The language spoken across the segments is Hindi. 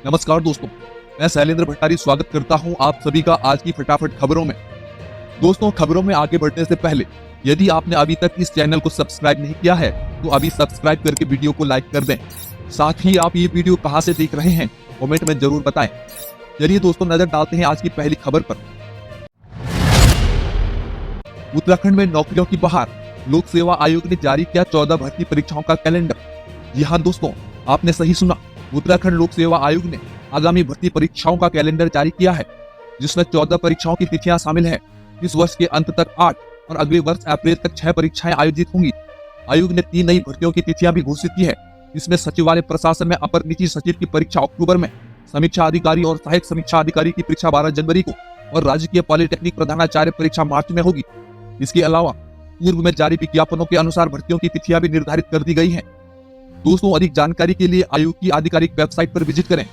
नमस्कार दोस्तों, मैं शैलेंद्र भट्टारी स्वागत करता हूं आप सभी का आज की फटाफट खबरों में। दोस्तों, खबरों में आगे बढ़ने से पहले यदि आपने अभी तक इस चैनल को सब्सक्राइब नहीं किया है तो अभी सब्सक्राइब करके वीडियो को लाइक कर दें। साथ ही आप ये वीडियो कहां से देख रहे हैं कमेंट में जरूर बताएं। चलिए दोस्तों, नजर डालते हैं आज की पहली खबर पर। उत्तराखंड में नौकरियों की बहार, लोक सेवा आयोग ने जारी किया 14 भर्ती परीक्षाओं का कैलेंडर। जी हाँ दोस्तों, आपने सही सुना, उत्तराखंड लोक सेवा आयोग ने आगामी भर्ती परीक्षाओं का कैलेंडर जारी किया है, जिसमें 14 परीक्षाओं की तिथियां शामिल हैं। इस वर्ष के अंत तक 8 और अगले वर्ष अप्रैल तक 6 परीक्षाएं आयोजित होंगी। आयोग ने 3 नई भर्तियों की तिथियां भी घोषित की है। इसमें सचिवालय प्रशासन में अपर निजी सचिव की परीक्षा अक्टूबर में, समीक्षा अधिकारी और सहायक समीक्षा अधिकारी की परीक्षा 12 जनवरी को और राजकीय पॉलिटेक्निक प्रधानाचार्य परीक्षा मार्च में होगी। इसके अलावा पूर्व में जारी विज्ञापनों के अनुसार भर्तियों की तिथियां भी निर्धारित कर दी गई हैं। दोस्तों, अधिक जानकारी के लिए आयोग की आधिकारिक वेबसाइट पर विजिट करें।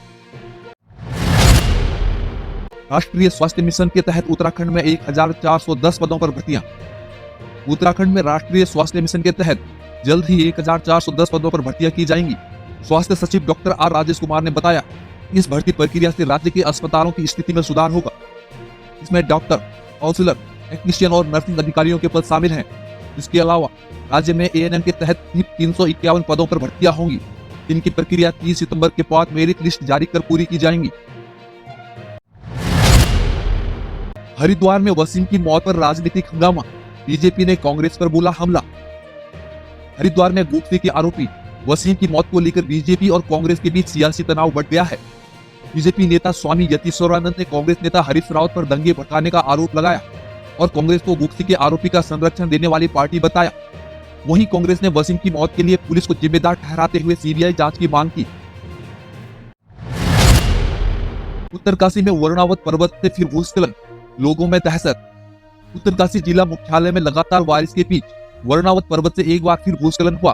राष्ट्रीय स्वास्थ्य मिशन के तहत उत्तराखंड में 1410 पदों पर भर्तियां। उत्तराखंड में राष्ट्रीय स्वास्थ्य मिशन के तहत जल्द ही 1410 पदों पर भर्तियां की जाएंगी। स्वास्थ्य सचिव डॉक्टर आर राजेश कुमार ने बताया, इस भर्ती प्रक्रिया से राज्य के अस्पतालों की स्थिति में सुधार होगा। इसमें डॉक्टर, काउंसलर, टेक्नीशियन और नर्सिंग अधिकारियों के पद शामिल हैं। इसके अलावा राज्य में एएनएम के तहत 351 पदों पर भर्तियां होंगी, जिनकी प्रक्रिया 30 सितंबर के बाद मेरिट लिस्ट जारी कर पूरी की जाएंगी। हरिद्वार में वसीम की मौत पर राजनीतिक हंगामा, बीजेपी ने कांग्रेस पर बोला हमला। हरिद्वार में गुप्ती के आरोपी वसीम की मौत को लेकर बीजेपी और कांग्रेस के बीच सियासी तनाव बढ़ गया है। बीजेपी नेता स्वामी यतीश्वरानंद ने कांग्रेस नेता हरीश रावत पर दंगे भड़काने का आरोप लगाया और कांग्रेस को गुप्ती के आरोपी का संरक्षण देने वाली पार्टी बताया। वहीं कांग्रेस ने वसीम की मौत के लिए पुलिस को जिम्मेदार ठहराते हुए सीबीआई जांच की मांग की। उत्तरकाशी में वर्णावत पर्वत से फिर भूस्खलन, लोगों में दहशत। उत्तरकाशी जिला मुख्यालय में लगातार बारिश के बीच वर्णावत पर्वत से एक बार फिर भूस्खलन हुआ।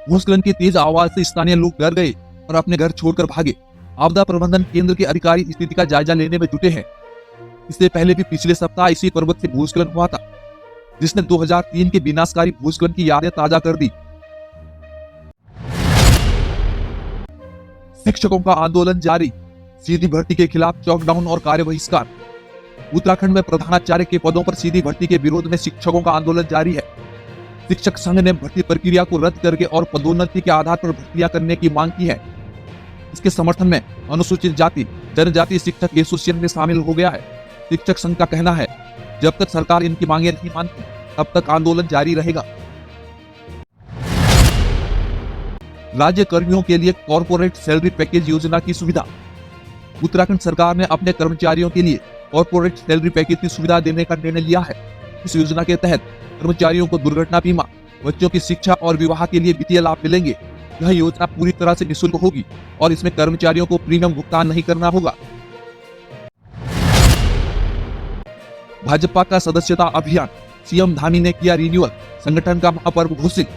भूस्खलन की तेज आवाज से स्थानीय लोग डर गए और अपने घर छोड़कर भागे। आपदा प्रबंधन केंद्र के अधिकारी स्थिति का जायजा लेने में जुटे हैं। इससे पहले भी पिछले सप्ताह इसी पर्वत से भूस्खलन हुआ था, जिसने 2003 के विनाशकारी भूस्खलन की यादें ताजा कर दी। शिक्षकों का आंदोलन जारी, सीधी भर्ती के खिलाफ चॉकडाउन और कार्य बहिष्कार। उत्तराखंड में प्रधानाचार्य के पदों पर सीधी भर्ती के विरोध में शिक्षकों का आंदोलन जारी है। शिक्षक संघ ने भर्ती प्रक्रिया को रद्द करके और पदोन्नति के आधार पर भर्तियां करने की मांग की है। इसके समर्थन में अनुसूचित जाति जनजाति शिक्षक एसोसिएशन में शामिल हो गया है। शिक्षक संघ का कहना है, जब तक सरकार इनकी मांगे नहीं मानती तब तक आंदोलन जारी रहेगा। राज्य कर्मियों के लिए कॉर्पोरेट सैलरी पैकेज योजना की सुविधा। उत्तराखंड सरकार ने अपने कर्मचारियों के लिए कॉर्पोरेट सैलरी पैकेज की सुविधा देने का निर्णय लिया है। इस योजना के तहत कर्मचारियों को दुर्घटना बीमा, बच्चों की शिक्षा और विवाह के लिए वित्तीय लाभ मिलेंगे। यह योजना पूरी तरह से निःशुल्क होगी और इसमें कर्मचारियों को प्रीमियम भुगतान नहीं करना होगा। भाजपा का सदस्यता अभियान, सीएम धामी ने किया रिन्यूअल, संगठन का महापर्व घोषित।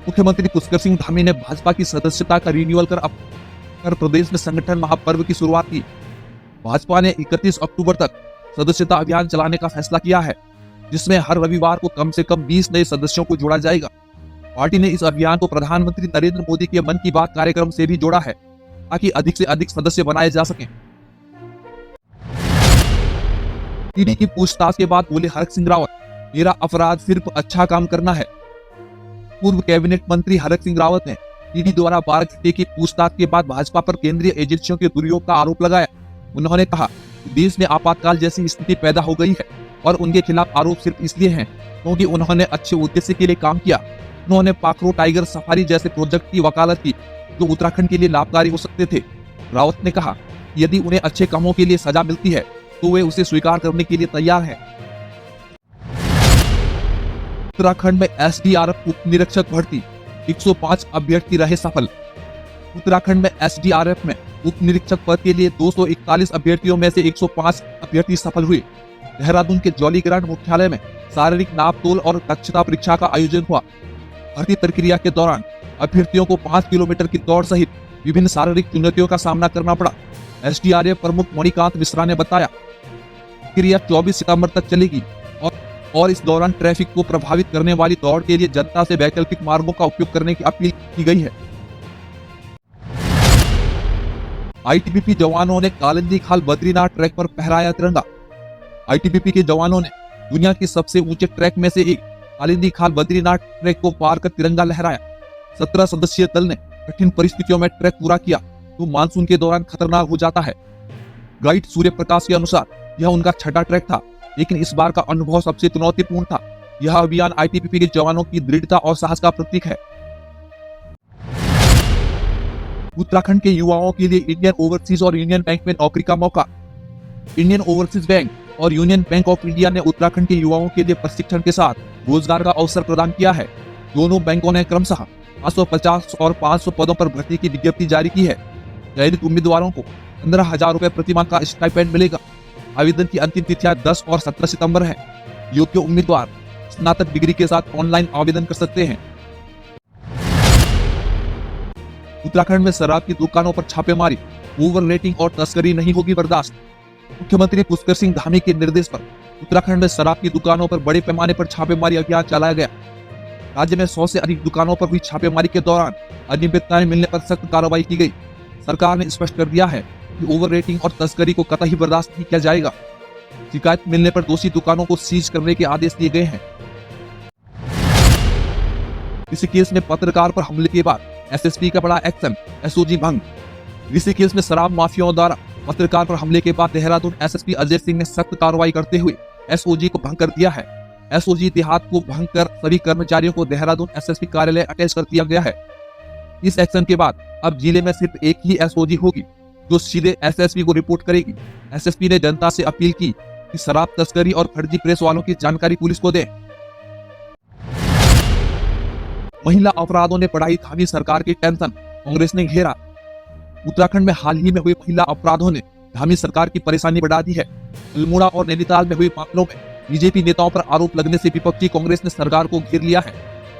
मुख्यमंत्री पुष्कर सिंह धामी ने भाजपा की सदस्यता का रिन्यूअल कर प्रदेश में संगठन महापर्व की शुरुआत की। भाजपा ने 31 अक्टूबर तक सदस्यता अभियान चलाने का फैसला किया है, जिसमें हर रविवार को कम से कम 20 नए सदस्यों को जोड़ा जाएगा। पार्टी ने इस अभियान को प्रधानमंत्री नरेंद्र मोदी के मन की बात कार्यक्रम से भी जोड़ा है, ताकि अधिक से अधिक सदस्य बनाए जा सकें। ईडी की पूछताछ के बाद बोले हरक सिंह रावत, मेरा अपराध सिर्फ अच्छा काम करना है। पूर्व कैबिनेट मंत्री हरक सिंह रावत ने ईडी द्वारा 12 घंटे की पूछताछ के बाद भाजपा पर केंद्रीय एजेंसियों के दुरुपयोग का आरोप लगाया। उन्होंने कहा कि देश में आपातकाल जैसी स्थिति पैदा हो गई है और उनके खिलाफ आरोप सिर्फ इसलिए हैं क्योंकि उन्होंने अच्छे उद्देश्य के लिए काम किया। उन्होंने पाखरो टाइगर सफारी जैसे प्रोजेक्ट की वकालत की जो उत्तराखंड के लिए लाभकारी हो सकते थे। रावत ने कहा, यदि उन्हें अच्छे कामों के लिए सजा मिलती है तो वे उसे स्वीकार करने के लिए तैयार हैं। उत्तराखंड में एसडीआरएफ उप निरीक्षक भर्ती, 105 अभ्यर्थी रहे सफल। उत्तराखंड में एसडीआरएफ में उप निरीक्षक पद के लिए 241 अभ्यर्थियों में से 105 अभ्यर्थी सफल हुए। देहरादून के जॉली ग्रांट मुख्यालय में शारीरिक नाप तोल और दक्षता परीक्षा का आयोजन हुआ। भर्ती प्रक्रिया के दौरान अभ्यर्थियों को 5 किलोमीटर की दौड़ सहित विभिन्न शारीरिक चुनौतियों का सामना करना पड़ा। एसडीआरएफ प्रमुख मणिकांत मिश्रा ने बताया, प्रक्रिया 24 सितंबर तक चलेगी और इस दौरान ट्रैफिक को प्रभावित करने वाली दौड़ के लिए जनता से वैकल्पिक मार्गों का उपयोग करने की अपील की गई है। आईटीबीपी जवानों ने कालिंदी खाल बद्रीनाथ ट्रैक पर फहराया तिरंगा। आईटीबीपी के जवानों ने दुनिया के सबसे ऊंचे ट्रैक में से एक कालिंदी खाल बद्रीनाथ ट्रैक को पार कर तिरंगा लहराया। 17 सदस्यीय दल ने कठिन परिस्थितियों में ट्रैक पूरा किया तो मानसून के दौरान खतरनाक हो जाता है। गाइड सूर्य प्रकाश के अनुसार यह उनका छठा ट्रैक था, लेकिन इस बार का अनुभव सबसे चुनौतीपूर्ण था। यह अभियान आईटीबीपी के जवानों की दृढ़ता और साहस का प्रतीक है। उत्तराखंड के युवाओं के लिए इंडियन ओवरसीज और यूनियन बैंक में नौकरी का मौका। इंडियन ओवरसीज बैंक और यूनियन बैंक ऑफ इंडिया ने उत्तराखंड के युवाओं के लिए प्रशिक्षण के साथ रोजगार का अवसर प्रदान किया है। दोनों बैंकों ने क्रमशः 550 और 500 पदों पर भर्ती की विज्ञप्ति जारी की है। चयनित उम्मीदवारों को 15,000 रुपए प्रतिमाह का स्टाइपेंड मिलेगा। आवेदन की अंतिम तिथियां 10 और 17 सितंबर है। योग्य उम्मीदवार स्नातक डिग्री के साथ ऑनलाइन आवेदन कर सकते हैं। उत्तराखंड में शराब की दुकानों पर छापेमारी, ओवर रेटिंग और तस्करी नहीं होगी बर्दाश्त। मुख्यमंत्री पुष्कर सिंह धामी के निर्देश पर उत्तराखंड में शराब की दुकानों पर बड़े पैमाने पर छापेमारी अभियान चलाया गया। राज्य में 100 से अधिक दुकानों पर हुई छापेमारी के दौरान अनियमितताएं मिलने पर सख्त कार्रवाई की गई। सरकार ने स्पष्ट कर दिया है कि ओवर रेटिंग और तस्करी को कतई बर्दाश्त नहीं किया जाएगा। शिकायत मिलने पर दोषी दुकानों को सीज करने के आदेश दिए गए हैं। ऋषिकेश में पत्रकार पर हमले के बाद एसएसपी का बड़ा एक्शन, एसओजी भंग। ऋषिकेश में शराब माफियाओं द्वारा पत्रकार पर हमले के बाद देहरादून एसएसपी अजय सिंह ने सख्त कार्रवाई करते हुए एसओजी को भंग कर दिया है। एसओजी देहात को भंग कर सभी कर्मचारियों को देहरादून एसएसपी कार्यालय अटैच कर दिया गया है। इस एक्शन के बाद अब जिले में सिर्फ एक ही एसओजी होगी जो सीधे एसएसपी को रिपोर्ट करेगी। एसएसपी ने जनता से अपील की कि शराब तस्करी और फर्जी प्रेस वालों की जानकारी पुलिस को दे। महिला अपराधों ने बढ़ाई थामी सरकार की टेंशन, कांग्रेस ने घेरा। उत्तराखंड में हाल ही में हुए महिला अपराधों ने धामी सरकार की परेशानी बढ़ा दी है। अल्मोड़ा और नैनीताल में हुए मामलों में बीजेपी नेताओं पर आरोप लगने से विपक्षी कांग्रेस ने सरकार को घेर लिया है।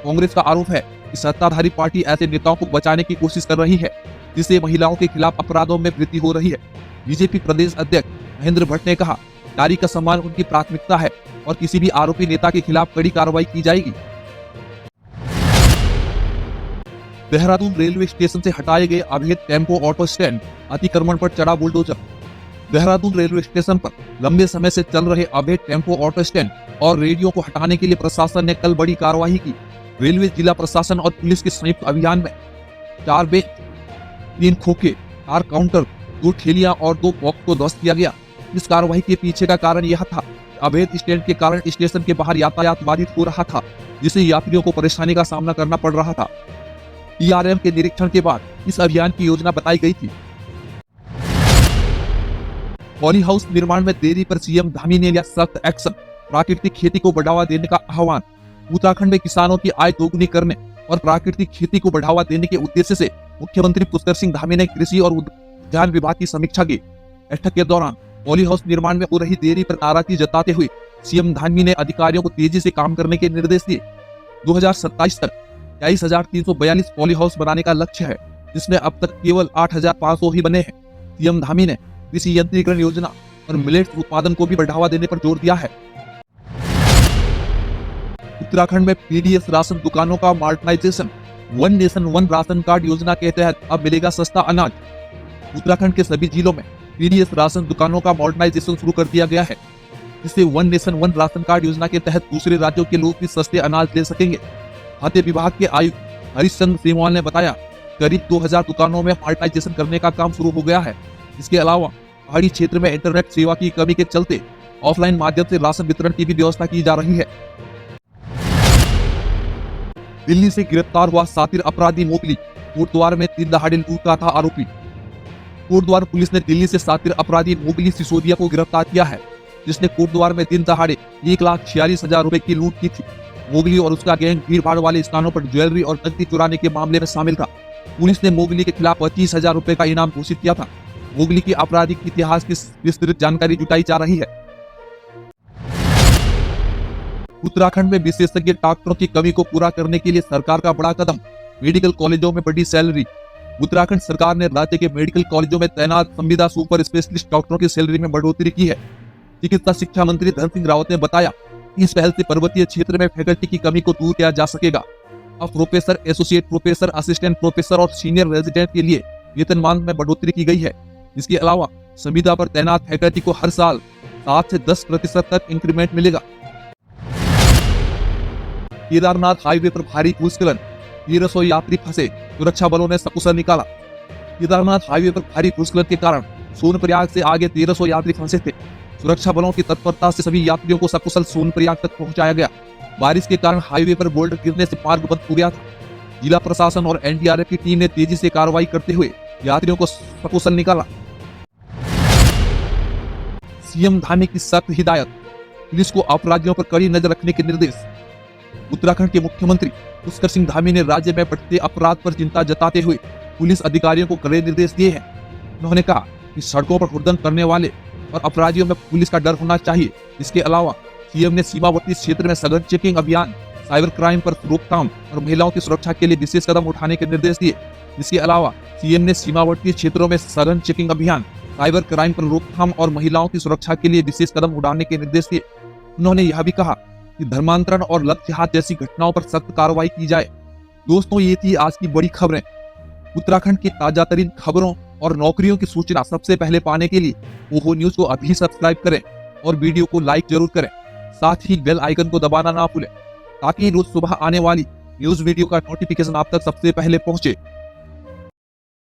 कांग्रेस का आरोप है कि सत्ताधारी पार्टी ऐसे नेताओं को बचाने की कोशिश कर रही है जिससे महिलाओं के खिलाफ अपराधों में वृद्धि हो रही है। बीजेपी प्रदेश अध्यक्ष महेंद्र भट्ट ने कहा, नारी का सम्मान उनकी प्राथमिकता है और किसी भी आरोपी नेता के खिलाफ कड़ी कार्रवाई की जाएगी। देहरादून रेलवे स्टेशन से हटाए गए अवैध टेम्पो ऑटो स्टैंड, अतिक्रमण पर चढ़ा बुलडोजर। देहरादून रेलवे स्टेशन पर लंबे समय से चल रहे अवैध टेम्पो ऑटो स्टैंड और रेडियो को हटाने के लिए प्रशासन ने कल बड़ी कार्रवाई की। रेलवे जिला प्रशासन और पुलिस के संयुक्त अभियान में 4 बेंच, 3 खोखे, 4 काउंटर, 2 ठेलियां और 2 बॉक्स को ध्वस्त किया गया। इस कार्रवाई के पीछे का कारण यह था, अवैध स्टैंड के कारण स्टेशन के बाहर यातायात बाधित हो रहा था, जिससे यात्रियों को परेशानी का सामना करना पड़ रहा था। टीआरएम के निरीक्षण के बाद इस अभियान की योजना बताई गई थी। पॉली हाउस निर्माण में देरी पर सीएम धामी ने लिया सख्त एक्शन, प्राकृतिक खेती को बढ़ावा देने का आह्वान। उत्तराखंड में किसानों की आय दोगुनी करने और प्राकृतिक खेती को बढ़ावा देने के उद्देश्य से मुख्यमंत्री पुष्कर सिंह धामी ने कृषि और उद्यान विभाग की समीक्षा की। बैठक के दौरान पॉली हाउस निर्माण में हो रही देरी पर नाराजगी जताते हुए सीएम धामी ने अधिकारियों को तेजी से काम करने के निर्देश दिए। 2027 तक 23,342 पॉली हाउस बनाने का लक्ष्य है, जिसमें अब तक केवल 8,500 ही बने हैं। सीएम धामी ने कृषि यंत्रीकरण योजना और मिलेट्स उत्पादन को भी बढ़ावा देने पर जोर दिया है। उत्तराखंड में पीडीएस राशन दुकानों का modernisation, one nation one ration card योजना के तहत अब मिलेगा सस्ता अनाज। उत्तराखंड के सभी जिलों में पीडीएस राशन दुकानों का मॉडर्नाइजेशन शुरू कर दिया गया है, जिससे one nation one ration card योजना के तहत दूसरे राज्यों के लोग भी सस्ते अनाज ले सकेंगे। खाद्य विभाग के आयुक्त हरिश्चंद्र सेमवाल ने बताया, करीब 2000 दुकानों में मॉडर्नाइजेशन करने का काम शुरू हो गया है। इसके अलावा पहाड़ी क्षेत्र में इंटरनेट सेवा की कमी के चलते ऑफलाइन माध्यम से राशन वितरण की भी व्यवस्था की जा रही है। दिल्ली से गिरफ्तार हुआ सातिर अपराधी मोगली, कोटद्वार में दिन दहाड़े लूट का था आरोपी। कोटद्वार पुलिस ने दिल्ली से सातिर अपराधी मोगली सिसोदिया को गिरफ्तार किया है, जिसने कोटद्वार में दिन दहाड़े 1,46,000 रुपए की लूट की थी। मोगली और उसका गैंग भीड़ भाड़ वाले स्थानों पर ज्वेलरी और नकदी चुराने के मामले में शामिल था। पुलिस ने मोगली के खिलाफ 25,000 रुपए का इनाम घोषित किया था। मोगली की आपराधिक इतिहास की विस्तृत जानकारी जुटाई जा रही है। उत्तराखंड में विशेषज्ञ डॉक्टरों की कमी को पूरा करने के लिए सरकार का बड़ा कदम, मेडिकल कॉलेजों में बढ़ी सैलरी। उत्तराखंड सरकार ने राज्य के मेडिकल कॉलेजों में तैनात संविदा सुपर स्पेशलिस्ट डॉक्टरों की सैलरी में बढ़ोतरी की है। चिकित्सा शिक्षा मंत्री धन सिंह रावत ने बताया, इस पहल से पर्वतीय क्षेत्र में फैकल्टी की कमी को दूर किया जा सकेगा। अब professor, associate professor, assistant professor और सीनियर रेजिडेंट के लिए वेतनमान में बढ़ोतरी की गई है। इसके अलावा संविदा पर तैनात फैकल्टी को हर साल 7 से 10% तक इंक्रीमेंट मिलेगा। केदारनाथ हाईवे पर भारी भूस्खलन, 1300 यात्री फंसे, सुरक्षा बलों ने सकुशल निकाला। केदारनाथ हाईवे पर भारी भूस्खलन के कारण सोनप्रयाग से आगे 1300 यात्री फंसे थे। सुरक्षा बलों की तत्परता से सभी यात्रियों को सकुशल सोनप्रयाग तक पहुंचाया गया। बारिश के कारण हाईवे पर बोल्डर गिरने से मार्ग बंद हो गया था। जिला प्रशासन और एनडीआरएफ की टीम ने तेजी से कार्रवाई करते हुए यात्रियों को सकुशल निकाला। सीएम धामी की सख्त हिदायत, पुलिस को अपराधियों पर कड़ी नजर रखने के निर्देश। उत्तराखंड के मुख्यमंत्री पुष्कर सिंह धामी ने राज्य में बढ़ते अपराध पर चिंता जताते हुए पुलिस अधिकारियों को कड़े निर्देश दिए हैं। उन्होंने कहा कि सड़कों पर हुड़दंग करने वाले और अपराधियों में पुलिस का डर होना चाहिए। इसके अलावा सीएम ने सीमावर्ती क्षेत्र में सघन चेकिंग अभियान, साइबर क्राइम पर रोकथाम और महिलाओं की सुरक्षा के लिए विशेष कदम उठाने के निर्देश दिए। इसके अलावा सीएम ने सीमावर्ती क्षेत्रों में सघन चेकिंग अभियान, साइबर क्राइम पर रोकथाम और महिलाओं की सुरक्षा के लिए विशेष कदम उठाने के निर्देश दिए। उन्होंने यह भी कहा कि धर्मांतरण और लक्ष्यघात जैसी घटनाओं पर सख्त कार्रवाई की जाए। दोस्तों, ये थी आज की बड़ी खबरें। उत्तराखंड की ताजा तरीन खबरों और नौकरियों की सूचना सबसे पहले पाने के लिए ओहो न्यूज को अभी सब्सक्राइब करें और वीडियो को लाइक जरूर करें। साथ ही बेल आइकन को दबाना ना भूलें ताकि रोज सुबह आने वाली न्यूज वीडियो का नोटिफिकेशन आप तक सबसे पहले पहुंचे।